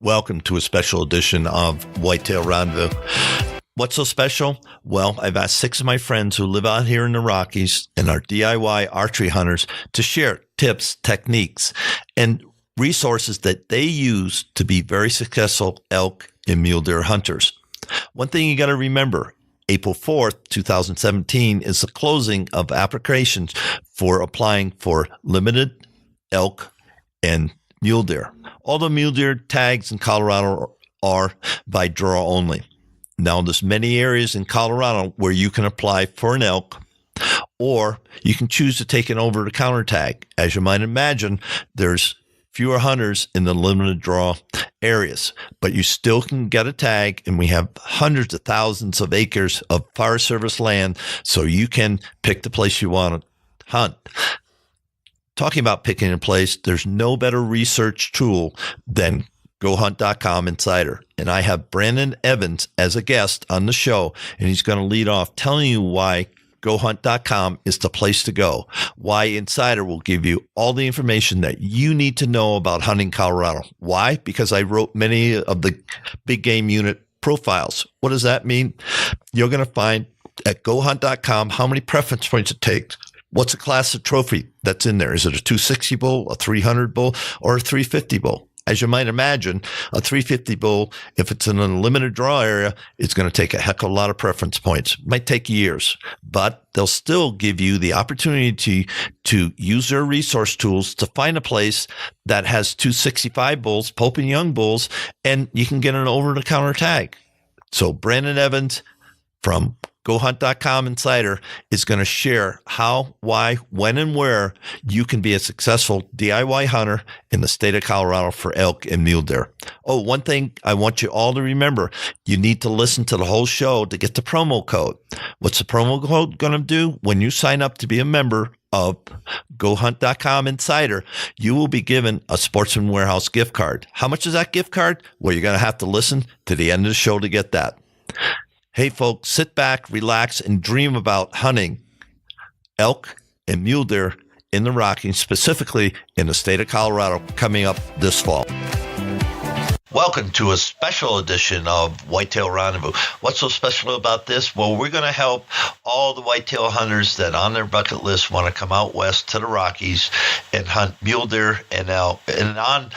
Welcome to a special edition of Whitetail Rendezvous. What's so special? Well, I've asked 6 of my friends who live out here in the Rockies and are DIY archery hunters to share tips, techniques, and resources that they use to be very successful elk and mule deer hunters. One thing you got to remember, April 4th, 2017 is the closing of applications for applying for limited elk and mule deer. All the mule deer tags in Colorado are by draw only. Now, there's many areas in Colorado where you can apply for an elk, or you can choose to take an over-the-counter tag. As you might imagine, there's fewer hunters in the limited draw areas, but you still can get a tag, and we have hundreds of thousands of acres of Forest Service land, so you can pick the place you want to hunt. Talking about picking a place, there's no better research tool than GoHunt.com Insider. And I have Brandon Evans as a guest on the show, and he's going to lead off telling you why GoHunt.com is the place to go, why Insider will give you all the information that you need to know about hunting Colorado. Why? Because I wrote many of the big game unit profiles. What does that mean? You're going to find at GoHunt.com how many preference points it takes. What's the class of trophy that's in there? Is it a 260 bull, a 300 bull, or a 350 bull? As you might imagine, a 350 bull, if it's in a limited draw area, it's going to take a heck of a lot of preference points. It might take years, but they'll still give you the opportunity to use their resource tools to find a place that has 265 bulls, Pope and Young bulls, and you can get an over-the-counter tag. So Brandon Evans from GoHunt.com Insider is going to share how, why, when, and where you can be a successful DIY hunter in the state of Colorado for elk and mule deer. Oh, one thing I want you all to remember, you need to listen to the whole show to get the promo code. What's the promo code going to do? When you sign up to be a member of GoHunt.com Insider, you will be given a Sportsman Warehouse gift card. How much is that gift card? Well, you're going to have to listen to the end of the show to get that. Hey, folks, sit back, relax, and dream about hunting elk and mule deer in the Rockies, specifically in the state of Colorado, coming up this fall. Welcome to a special edition of Whitetail Rendezvous. What's so special about this? Well, we're going to help all the whitetail hunters that on their bucket list want to come out west to the Rockies and hunt mule deer and elk. And on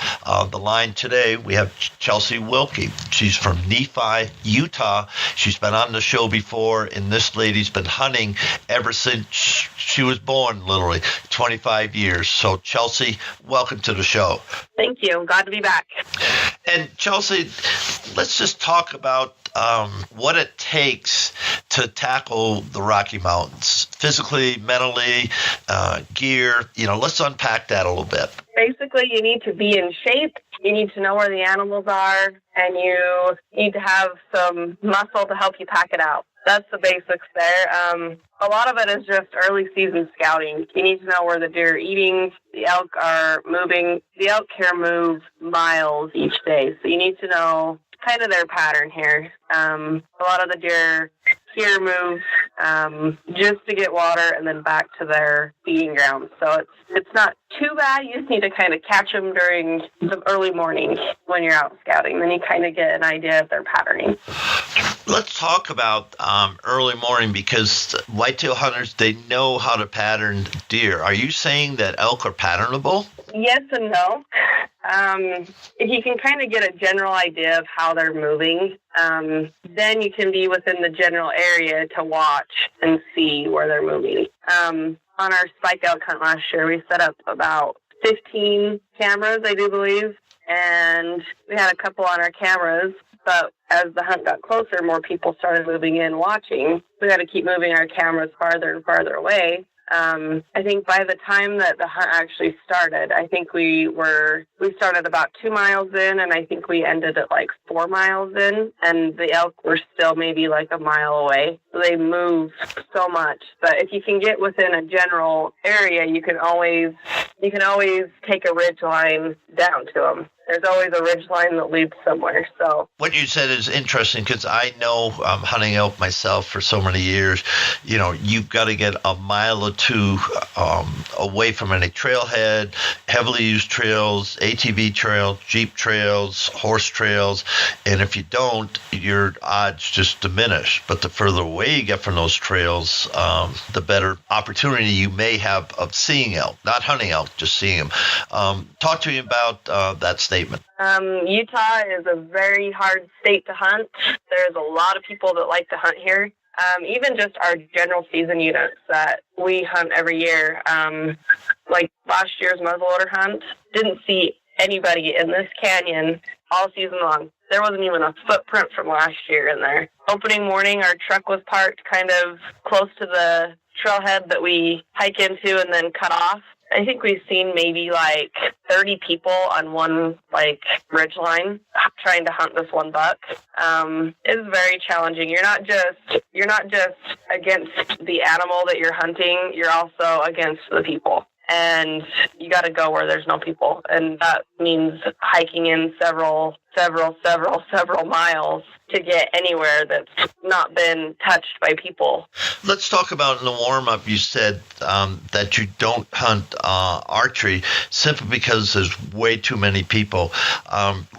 the line today, we have Chelsie Wilkey. She's from Nephi, Utah. She's been on the show before, and this lady's been hunting ever since she was born, literally 25 years. So, Chelsie, welcome to the show. Thank you. Glad to be back. And Chelsie, let's just talk about what it takes to tackle the Rocky Mountains, physically, mentally, gear. Let's unpack that a little bit. Basically, you need to be in shape. You need to know where the animals are, and you need to have some muscle to help you pack it out. That's the basics there. A lot of it is just early season scouting. You need to know where the deer are eating. The elk are moving. The elk here move miles each day, so you need to know kind of their pattern here. A lot of the deer here move just to get water and then back to their feeding grounds. So it's not too bad. You just need to kind of catch them during the early morning when you're out scouting. Then you kind of get an idea of their patterning. Let's talk about early morning, because whitetail hunters, they know how to pattern deer. Are you saying that elk are patternable? Yes and no. If you can kind of get a general idea of how they're moving, then you can be within the general area to watch and see where they're moving. On our spike elk hunt last year, we set up about 15 cameras, I do believe, and we had a couple on our cameras. But as the hunt got closer, more people started moving in watching. We had to keep moving our cameras farther and farther away. I think by the time that the hunt actually started, I think we started about 2 miles in, and I think we ended at like 4 miles in, and the elk were still maybe like a mile away. So they move so much. But if you can get within a general area, you can always take a ridge line down to them. there's always a ridge line that leads somewhere. So what you said is interesting because I know hunting elk myself for so many years. You know, you've got to get a mile or two away from any trailhead, heavily used trails, ATV trails, Jeep trails, horse trails, and if you don't, your odds just diminish. But the further away you get from those trails, the better opportunity you may have of seeing elk, not hunting elk, just seeing them. Talk to me about that statement. Utah is a very hard state to hunt. There's a lot of people that like to hunt here. Even just our general season units that we hunt every year, like last year's muzzleloader hunt, didn't see anybody in this canyon all season long. There wasn't even a footprint from last year in there. Opening morning, our truck was parked kind of close to the trailhead that we hike into and then cut off. I think we've seen maybe like 30 people on one like ridge line trying to hunt this one buck. It's very challenging. You're not just against the animal that you're hunting, you're also against the people. And you got to go where there's no people. And that means hiking in several miles to get anywhere that's not been touched by people. Let's talk about in the warm-up, you said that you don't hunt archery simply because there's way too many people.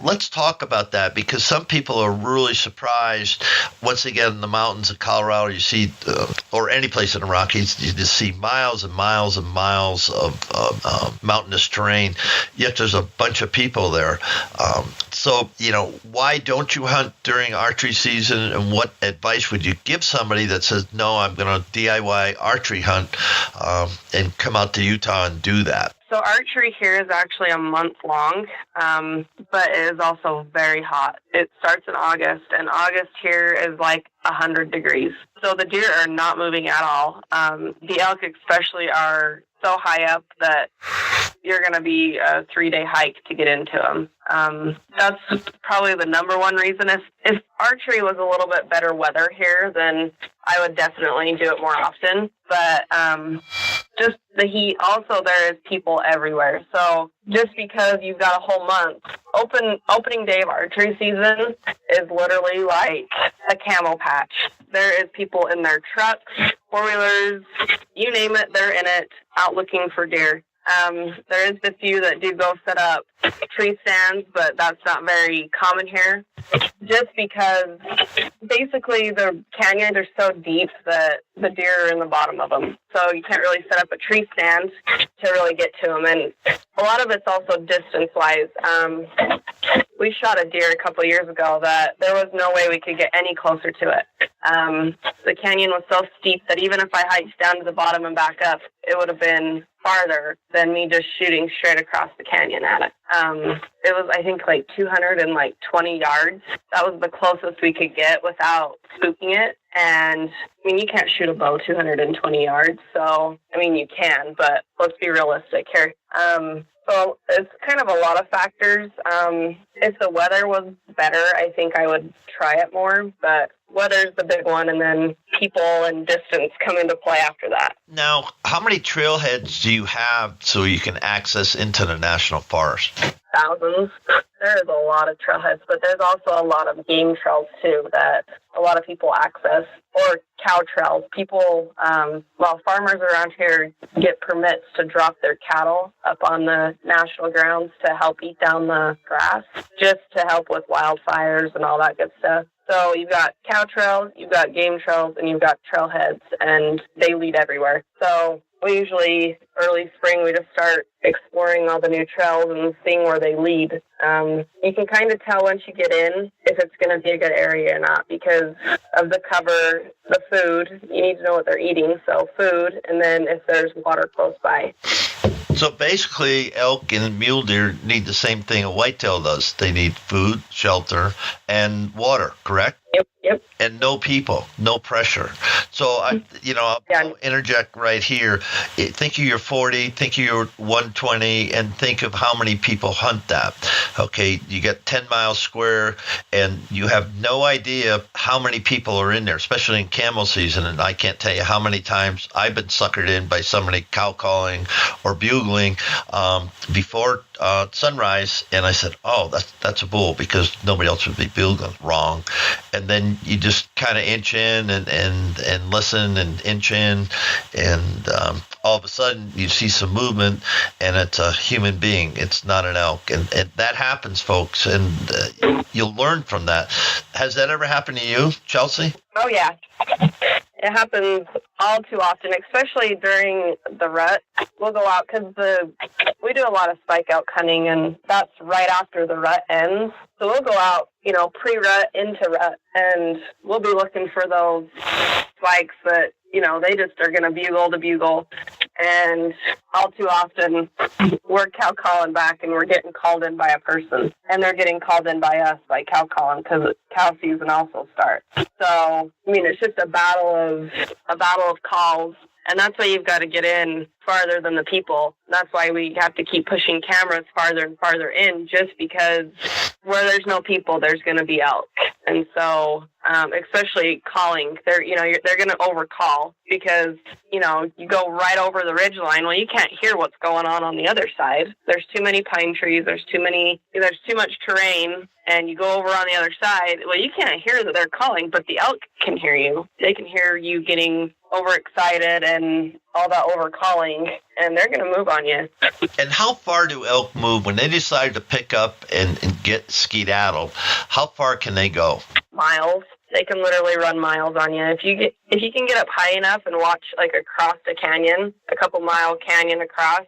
Let's talk about that because some people are really surprised once they get in the mountains of Colorado. You see, or any place in the Rockies, you just see miles and miles and miles of mountainous terrain, yet there's a bunch of people there. So, you know, why don't you hunt during archery season, and what advice would you give somebody that says, no, I'm going to DIY archery hunt and come out to Utah and do that? So archery here is actually a month long, but it is also very hot. It starts in August, and August here is like 100 degrees. So the deer are not moving at all. The elk especially are so high up that you're going to be a 3-day hike to get into them. That's probably the number one reason. If archery was a little bit better weather here, then I would definitely do it more often. But just the heat, also there is people everywhere. So just because you've got a whole month, opening day of archery season is literally like a camel patch. There is people in their trucks, four-wheelers, you name it, they're in it, out looking for deer. There is the few that do go set up tree stands, but that's not very common here. Just because basically the canyons are so deep that the deer are in the bottom of them. So you can't really set up a tree stand to really get to them. And a lot of it's also distance-wise. We shot a deer a couple of years ago that there was no way we could get any closer to it. The canyon was so steep that even if I hiked down to the bottom and back up, it would have been farther than me just shooting straight across the canyon at it. It was, I think, like 220 yards. That was the closest we could get without spooking it. And, I mean, you can't shoot a bow 220 yards. So, I mean, you can, but let's be realistic here. So it's kind of a lot of factors. If the weather was better, I think I would try it more. But weather's the big one, and then people and distance come into play after that. Now, how many trailheads do you have so you can access into the national forest? Thousands. There's a lot of trailheads, but there's also a lot of game trails, too, that a lot of people access, or cow trails. People, farmers around here get permits to drop their cattle up on the national grounds to help eat down the grass, just to help with wildfires and all that good stuff. So you've got cow trails, you've got game trails, and you've got trailheads, and they lead everywhere. So we usually, early spring, we just start exploring all the new trails and seeing where they lead. You can kind of tell once you get in if it's going to be a good area or not because of the cover, the food. You need to know what they're eating, so food, and then if there's water close by. So basically, elk and mule deer need the same thing a whitetail does. They need food, shelter, and water, correct? Yep. and no people, no pressure. So I'll interject right here. Think of your 40, think of your 120, and think of how many people hunt that. Okay, you get 10 miles square, and you have no idea how many people are in there, especially in camel season. And I can't tell you how many times I've been suckered in by somebody cow calling or bugling before sunrise, and I said, "Oh, that's a bull," because nobody else would be bugling wrong. And then you just kind of inch in and listen and inch in, and all of a sudden you see some movement, and it's a human being. It's not an elk, and that happens, folks, and you'll learn from that. Has that ever happened to you, Chelsie? Oh, yeah. It happens all too often, especially during the rut. We'll go out because we do a lot of spike elk hunting, and that's right after the rut ends. So we'll go out, pre-rut into rut, and we'll be looking for those spikes that, they just are going to bugle to bugle. And all too often, we're cow calling back, and we're getting called in by a person, and they're getting called in by us by cow calling because cow season also starts. So, it's just a battle of calls. And that's why you've got to get in farther than the people. That's why we have to keep pushing cameras farther and farther in, just because where there's no people, there's going to be elk. And so, especially calling, they're going to overcall because, you go right over the ridge line. Well, you can't hear what's going on the other side. There's too many pine trees. There's too much terrain. And you go over on the other side. Well, you can't hear that they're calling, but the elk can hear you. They can hear you getting overexcited and all that overcalling, and they're going to move on you. And how far do elk move when they decide to pick up and get skedaddle? How far can they go? Miles. They can literally run miles on you. If you can get up high enough and watch like across a canyon, a couple mile canyon across,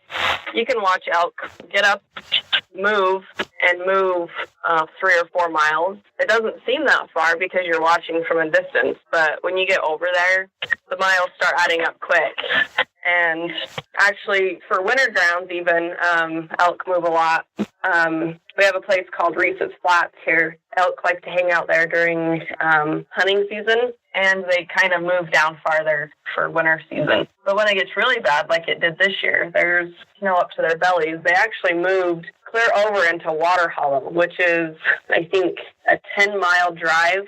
you can watch elk get up, move 3 or 4 miles. It doesn't seem that far because you're watching from a distance, but when you get over there, the miles start adding up quick. And actually, for winter grounds even, elk move a lot. We have a place called Reese's Flats here. Elk like to hang out there during hunting season, and they kind of move down farther for winter season. But when it gets really bad, like it did this year, there's snow up to their bellies. They actually moved clear over into Water Hollow, which is, I think, a 10-mile drive,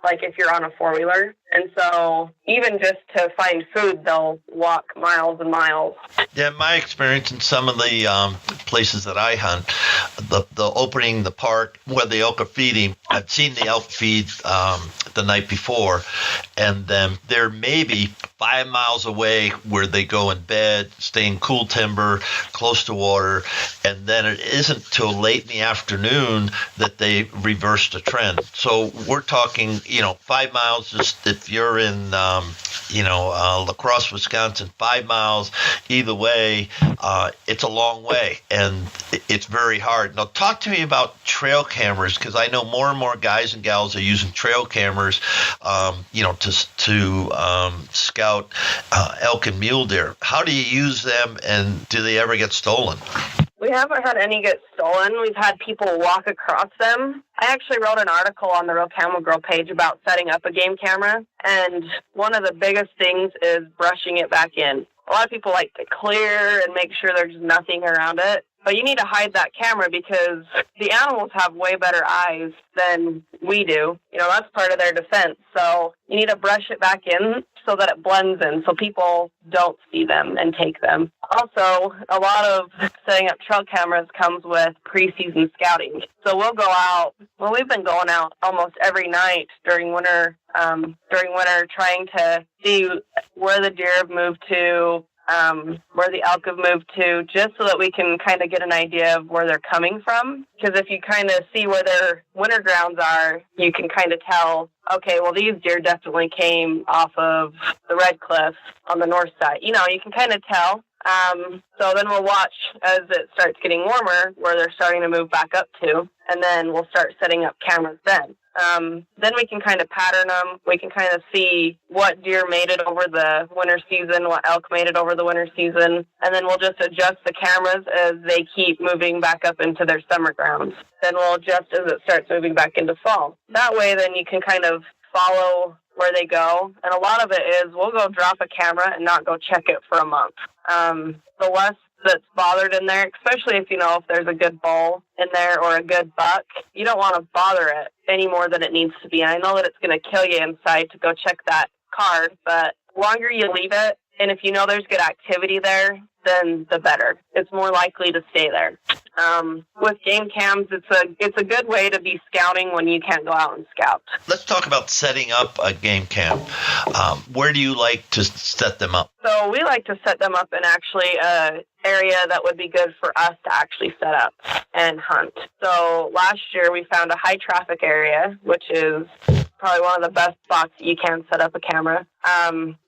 like if you're on a four-wheeler. And so even just to find food, they'll walk miles and miles. Yeah, my experience in some of the places that I hunt, the opening the park where the elk are feeding, I've seen the elk feed the night before, and then they're maybe 5 miles away where they go in bed, stay in cool timber, close to water, and then it isn't till late in the afternoon that they reverse the trend. So we're talking, 5 miles, just if you're in, La Crosse, Wisconsin, 5 miles either way, it's a long way, and it's very hard. Now, talk to me about trail cameras, because I know more and more guys and gals are using trail cameras, to scout elk and mule deer. How do you use them, and do they ever get stolen? We haven't had any get stolen. We've had people walk across them. I actually wrote an article on the Real Camel Girl page about setting up a game camera, and one of the biggest things is brushing it back in. A lot of people like to clear and make sure there's nothing around it, but you need to hide that camera because the animals have way better eyes than we do. That's part of their defense. So you need to brush it back in so that it blends in so people don't see them and take them. Also, a lot of setting up trail cameras comes with preseason scouting. So we'll go out. Well, we've been going out almost every night during winter, trying to see where the deer have moved to, where the elk have moved to, just so that we can kind of get an idea of where they're coming from. Because if you kind of see where their winter grounds are, you can kind of tell, okay, well, these deer definitely came off of the Red Cliff on the north side. You can kind of tell. So then we'll watch as it starts getting warmer where they're starting to move back up to, and then we'll start setting up cameras then. Then we can kind of pattern them. We can kind of see what deer made it over the winter season, what elk made it over the winter season, and then we'll just adjust the cameras as they keep moving back up into their summer grounds. Then we'll adjust as it starts moving back into fall. That way, then you can kind of follow where they go. And a lot of it is we'll go drop a camera and not go check it for a month. The less that's bothered in there, especially if there's a good bull in there or a good buck, you don't want to bother it any more than it needs to be. And I know that it's going to kill you inside to go check that card, but the longer you leave it, and if there's good activity there, then the better. It's more likely to stay there. With game cams, it's a good way to be scouting when you can't go out and scout. Let's talk about setting up a game cam. Where do you like to set them up? So we like to set them up in actually an area that would be good for us to actually set up and hunt. So last year we found a high traffic area, which is probably one of the best spots that you can set up a camera.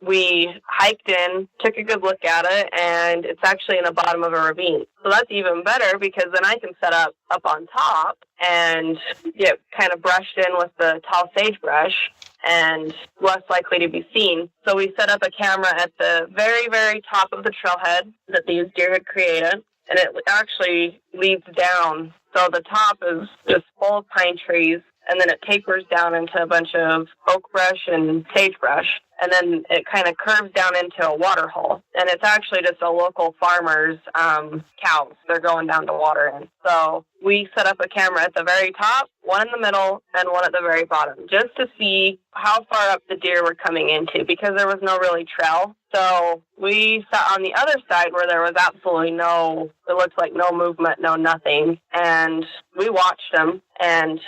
We hiked in, took a good look at it, and it's actually in the bottom of a ravine. So that's even better because then I can set up on top and get kind of brushed in with the tall sagebrush and less likely to be seen. So we set up a camera at the very, very top of the trailhead that these deer had created, and it actually leads down. So the top is just full of pine trees, and then it tapers down into a bunch of oak brush and sagebrush, and then it kind of curves down into a water hole. And it's actually just a local farmer's cows. They're going down to water in. So we set up a camera at the very top, one in the middle, and one at the very bottom, just to see how far up the deer were coming into, because there was no really trail. So we sat on the other side where there was absolutely it looked like no movement, no nothing. And we watched them, and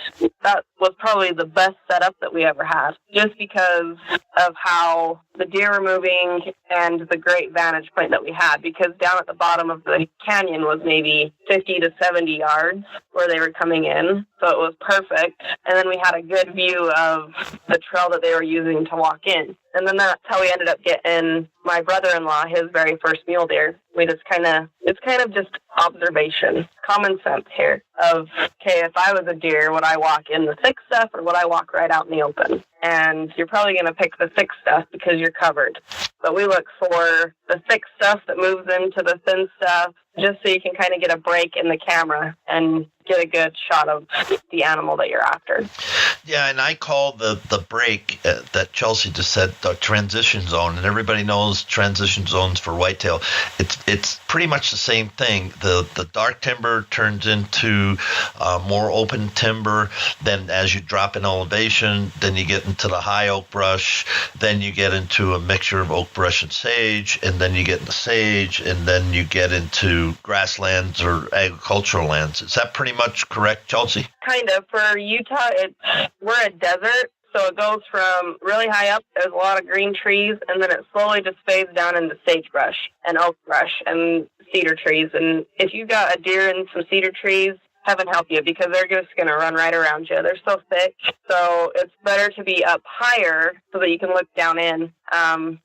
that was probably the best setup that we ever had, just because of how the deer were moving and the great vantage point that we had, because down at the bottom of the canyon was maybe 50 to 70 yards where they were coming in. So it was perfect. And then we had a good view of the trail that they were using to walk in. And then that's how we ended up getting my brother-in-law his very first mule deer. It's kind of just observation, common sense here of, okay, if I was a deer, would I walk in the thick stuff or would I walk right out in the open? And you're probably going to pick the thick stuff because you're covered. But we look for the thick stuff that moves into the thin stuff, just so you can kind of get a break in the camera and get a good shot of the animal that you're after. Yeah, and I call the break that Chelsie just said the transition zone, and everybody knows transition zones for whitetail. It's pretty much the same thing. The dark timber turns into more open timber. Then as you drop in elevation, then you get into the high oak brush. Then you get into a mixture of oak brush and sage, and then you get into sage, and then you get into grasslands or agricultural lands. Is that pretty much correct, Chelsie? Kind of. For Utah, we're a desert, so it goes from really high up, there's a lot of green trees, and then it slowly just fades down into sagebrush and oak brush and cedar trees. And if you got a deer in some cedar trees, heaven help you, because they're just going to run right around you. They're so thick, so it's better to be up higher so that you can look down in.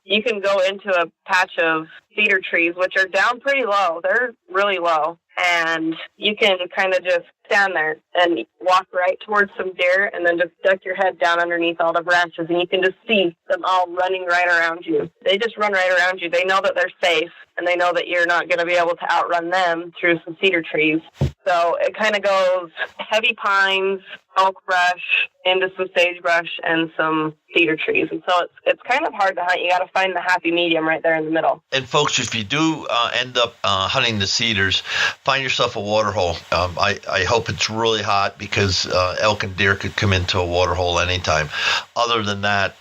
You can go into a patch of cedar trees, which are down pretty low. They're really low. And you can kind of just stand there and walk right towards some deer and then just duck your head down underneath all the branches, and you can just see them all running right around you. They just run right around you. They know that they're safe, and they know that you're not going to be able to outrun them through some cedar trees. So it kind of goes heavy pines, oak brush, into some sagebrush and some cedar trees. And so it's kind of hard to hunt. You got to find the happy medium right there in the middle. And folks, if you do end up hunting the cedars, find yourself a water hole. I hope it's really hot, because elk and deer could come into a water hole anytime. Other than that,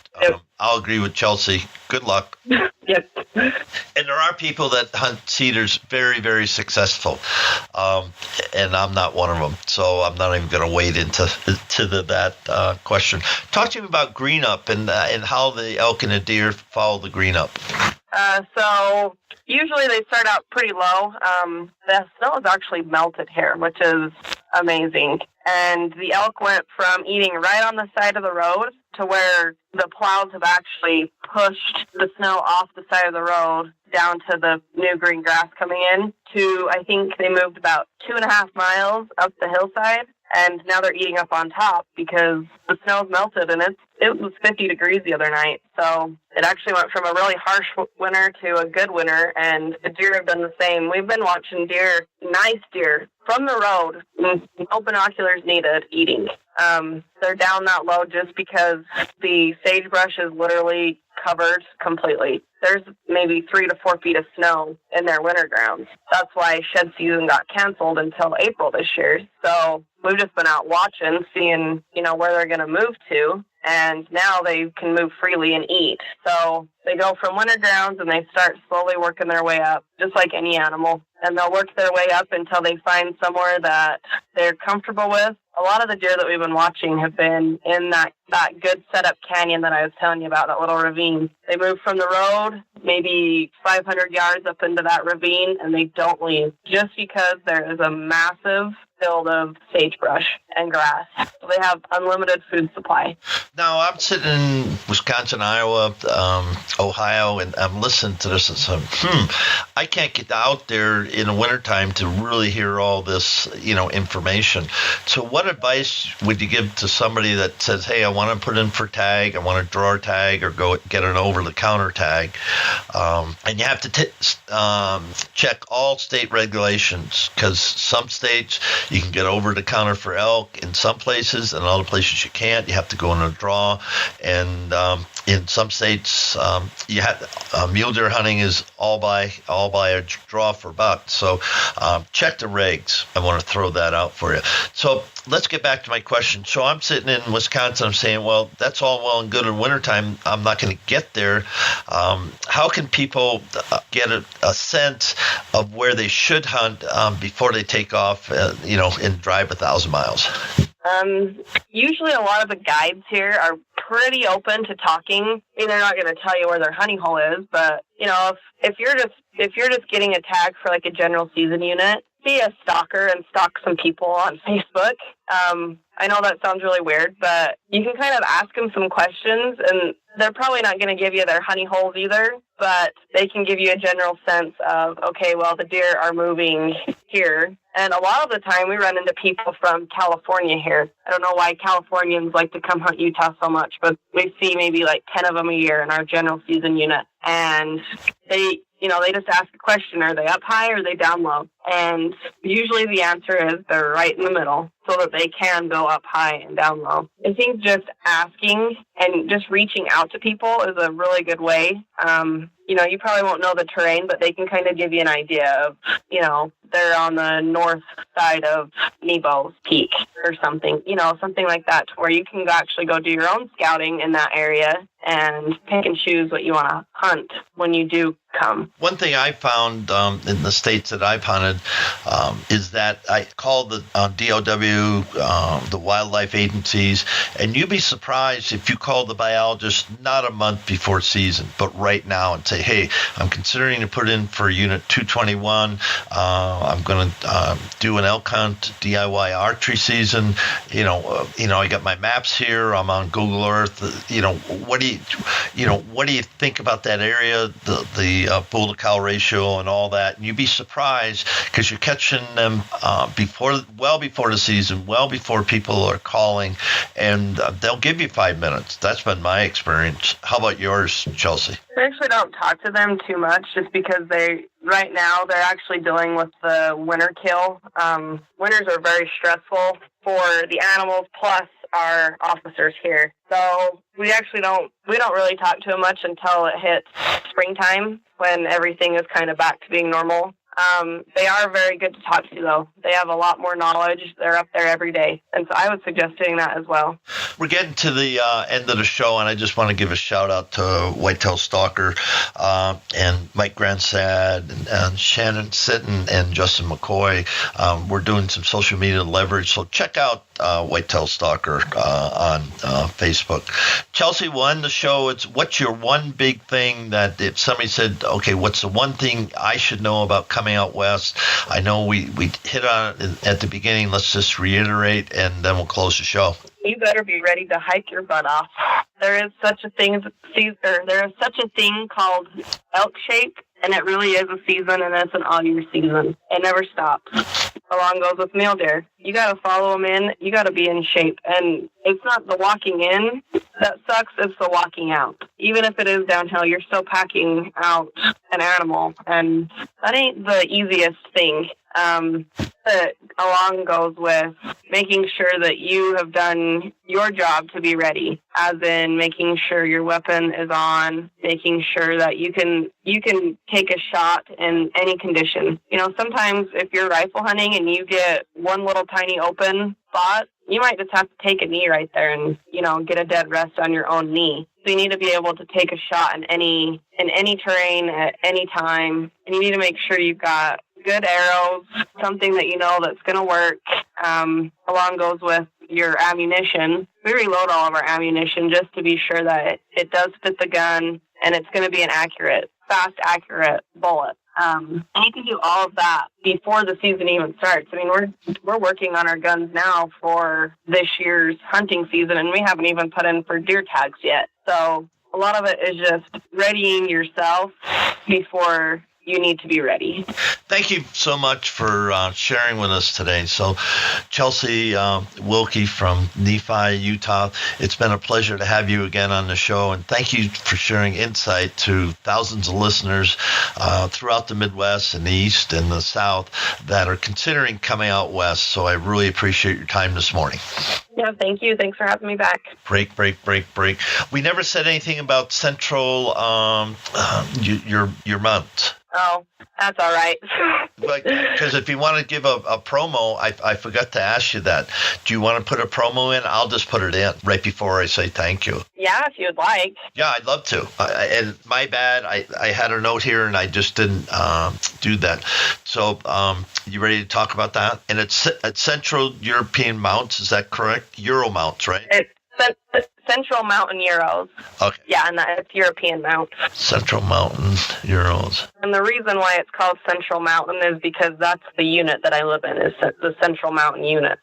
I'll agree with Chelsie. Good luck. Yep. And there are people that hunt cedars very, very successful, and I'm not one of them. So I'm not even going to wade into that question. Talk to me about green up and how the elk and the deer follow the green up. So usually they start out pretty low. The snow is actually melted here, which is amazing. And the elk went from eating right on the side of the road to where the plows have actually pushed the snow off the side of the road down to the new green grass coming in, to, I think they moved about 2.5 miles up the hillside. And now they're eating up on top because the snow's melted, and it was 50 degrees the other night. So it actually went from a really harsh winter to a good winter, and the deer have done the same. We've been watching deer, nice deer, from the road, no binoculars needed, eating. They're down that low just because the sagebrush is literally covered completely. There's maybe 3 to 4 feet of snow in their winter grounds. That's why shed season got canceled until April this year. So we've just been out watching, seeing, where they're going to move to. And now they can move freely and eat. So they go from winter grounds and they start slowly working their way up, just like any animal. And they'll work their way up until they find somewhere that they're comfortable with. A lot of the deer that we've been watching have been in that good setup canyon that I was telling you about, that little ravine. They move from the road, maybe 500 yards up into that ravine, and they don't leave just because there is a massive field of sagebrush and grass. So they have unlimited food supply. Now, I'm sitting in Wisconsin, Iowa, Ohio, and I'm listening to this and saying, I can't get out there in the wintertime to really hear all this, information. So what advice would you give to somebody that says, hey, I want to put in for tag, I want to draw a tag or go get an over-the-counter tag, and you have to check all state regulations, because some states you can get over-the-counter for elk in some places, and other places you can't. You have to go in a draw, and in some states, you have mule deer hunting is all by a draw for buck. So check the regs. I want to throw that out for you. So let's get back to my question. So I'm sitting in Wisconsin. I'm saying, well, that's all well and good in wintertime. I'm not going to get there. How can people get a sense of where they should hunt before they take off, and drive 1,000 miles? Usually a lot of the guides here are pretty open to talking. I mean, they're not going to tell you where their hunting hole is, but if you're just getting a tag for like a general season unit, be a stalker and stalk some people on Facebook. I know that sounds really weird, but you can kind of ask them some questions, and they're probably not going to give you their hunting holes either, but they can give you a general sense of, okay, well, the deer are moving here. And a lot of the time we run into people from California here. I don't know why Californians like to come hunt Utah so much, but we see maybe like 10 of them a year in our general season unit. And they just ask a question, are they up high or are they down low? And usually the answer is they're right in the middle, so that they can go up high and down low. I think just asking and just reaching out to people is a really good way. You probably won't know the terrain, but they can kind of give you an idea of, they're on the north side of Nebo's Peak or something, something like that, where you can actually go do your own scouting in that area and pick and choose what you want to hunt when you do come. One thing I found in the states that I've hunted is that I call the DOW, the wildlife agencies, and you'd be surprised if you call the biologist not a month before season, but right now, and say, hey, I'm considering to put in for Unit 221. I'm going to do an elk hunt, DIY archery season. I got my maps here. I'm on Google Earth. What do you think about that area? The bull to cow ratio and all that. And you'd be surprised because you're catching them well before the season, well before people are calling, and they'll give you 5 minutes. That's been my experience. How about yours, Chelsie? I actually don't talk to them too much, just because right now they're actually dealing with the winter kill. Winters are very stressful for the animals, plus our officers here. So we don't really talk to them much until it hits springtime, when everything is kind of back to being normal. They are very good to talk to, though. They have a lot more knowledge. They're up there every day. And so I would suggest doing that as well. We're getting to the end of the show, and I just want to give a shout out to Whitetail Stalker and Mike Gransad and Shannon Sitton and Justin McCoy. We're doing some social media leverage, so check out Whitetail Stalker on Facebook. Chelsie, we'll end the show. What's your one big thing that if somebody said, okay, what's the one thing I should know about coming out west? I know we hit on it at the beginning. Let's just reiterate, and then we'll close the show. You better be ready to hike your butt off. There is such a thing called elk shape, and it really is a season, and it's an all-year season. It never stops. Along goes with mule deer. You got to follow them in. You got to be in shape. And it's not the walking in that sucks. It's the walking out. even if it is downhill, you're still packing out an animal, and that ain't the easiest thing. But along goes with making sure that you have done your job to be ready, as in making sure your weapon is on, making sure that you can take a shot in any condition. You know, sometimes if you're rifle hunting and you get one little tiny open spot, you might just have to take a knee right there and, you know, get a dead rest on your own knee. So you need to be able to take a shot in any terrain at any time, and you need to make sure you've got good arrows, something that you know that's going to work. Along goes with your ammunition. We reload all of our ammunition just to be sure that it does fit the gun and it's going to be an fast, accurate bullet. And you can do all of that before the season even starts. I mean, we're working on our guns now for this year's hunting season, and we haven't even put in for deer tags yet. So a lot of it is just readying yourself before you need to be ready. Thank you so much for sharing with us today. So, Chelsie Wilkey from Nephi, Utah, it's been a pleasure to have you again on the show, and thank you for sharing insight to thousands of listeners throughout the Midwest and the East and the South that are considering coming out West. So I really appreciate your time this morning. Yeah, thank you. Thanks for having me back. Break. We never said anything about Central, your mount. Oh, that's all right. Because if you want to give a promo, I forgot to ask you that. Do you want to put a promo in? I'll just put it in right before I say thank you. Yeah, if you'd like. Yeah, I'd love to. And my bad, I had a note here and I just didn't do that. So you ready to talk about that? And it's Central European Mounts, is that correct? Euro mounts, right? It's Central Mountain Euros. Okay. Yeah, and it's European Mount. Central Mountain Euros. And the reason why it's called Central Mountain is because that's the unit that I live in, is the Central Mountain unit.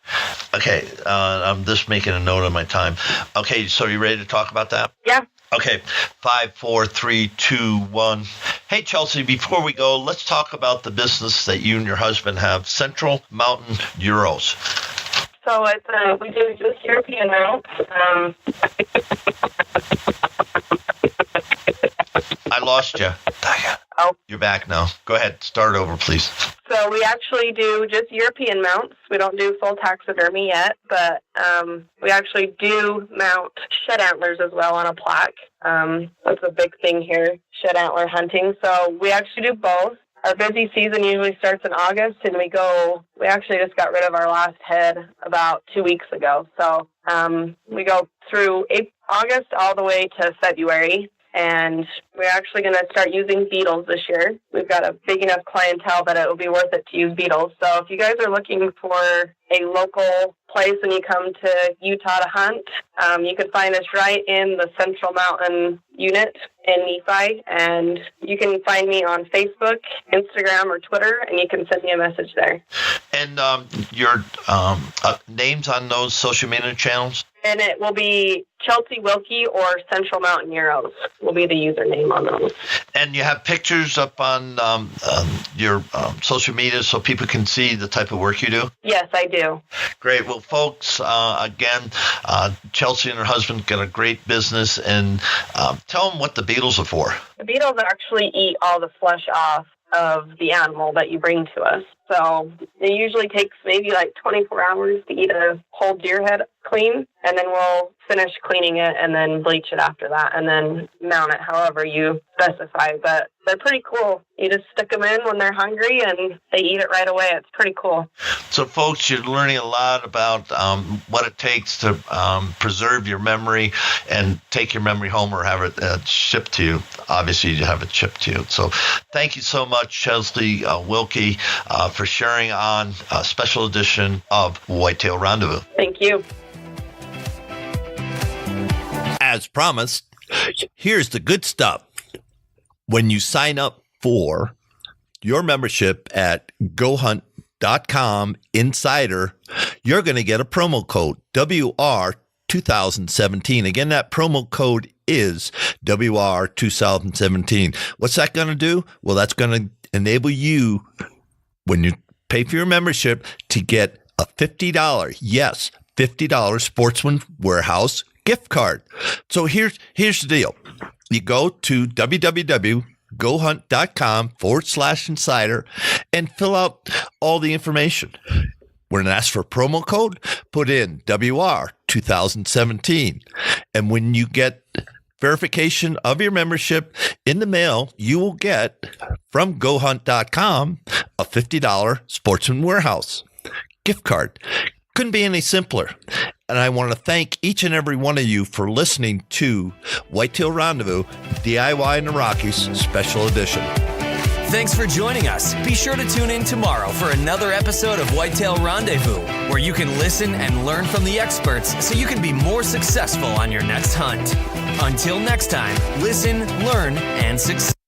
Okay, I'm just making a note of my time. Okay, so you ready to talk about that? Yeah. Okay, 5, 4, 3, 2, 1. Hey, Chelsie, before we go, let's talk about the business that you and your husband have, Central Mountain Euros. So we do just European mounts. I lost you. Oh. You're back now. Go ahead. Start over, please. So we actually do just European mounts. We don't do full taxidermy yet, but we actually do mount shed antlers as well on a plaque. That's a big thing here, shed antler hunting. So we actually do both. Our busy season usually starts in August, and we actually just got rid of our last head about 2 weeks ago. So we go through August all the way to February, and we're actually going to start using beetles this year. We've got a big enough clientele that it will be worth it to use beetles. So if you guys are looking for a local place when you come to Utah to hunt, you can find us right in the Central Mountain unit in Nephi, and you can find me on Facebook, Instagram, or Twitter, and you can send me a message there. And your names on those social media channels? And it will be Chelsie Wilkey or Central Mountain Euros will be the username on those. And you have pictures up on your social media so people can see the type of work you do? Yes, I do. Great. Well, folks, again, Chelsie and her husband got a great business, and tell them what the beetles are for. The beetles actually eat all the flesh off of the animal that you bring to us. So it usually takes maybe like 24 hours to eat a whole deer head clean, and then we'll finish cleaning it and then bleach it after that and then mount it however you specify. But they're pretty cool. You just stick them in when they're hungry and they eat it right away. It's pretty cool. So, folks, you're learning a lot about what it takes to preserve your memory and take your memory home or have it shipped to you. Obviously, you have it shipped to you. So thank you so much, Chelsie Wilkey, for sharing on a special edition of Whitetail Rendezvous. Thank you. As promised, here's the good stuff. When you sign up for your membership at GoHunt.com Insider, you're going to get a promo code, WR2017. Again, that promo code is WR2017. What's that going to do? Well, that's going to enable you, when you pay for your membership, to get a $50, yes, $50 Sportsman Warehouse gift card. So here's the deal. you go to www.gohunt.com/insider and fill out all the information. When it asks for promo code, put in WR 2017. And when you get verification of your membership in the mail, you will get from GoHunt.com a $50 Sportsman Warehouse gift card. Couldn't be any simpler. And I want to thank each and every one of you for listening to Whitetail Rendezvous DIY in the Rockies Special Edition. Thanks for joining us. Be sure to tune in tomorrow for another episode of Whitetail Rendezvous, where you can listen and learn from the experts so you can be more successful on your next hunt. Until next time, listen, learn, and succeed.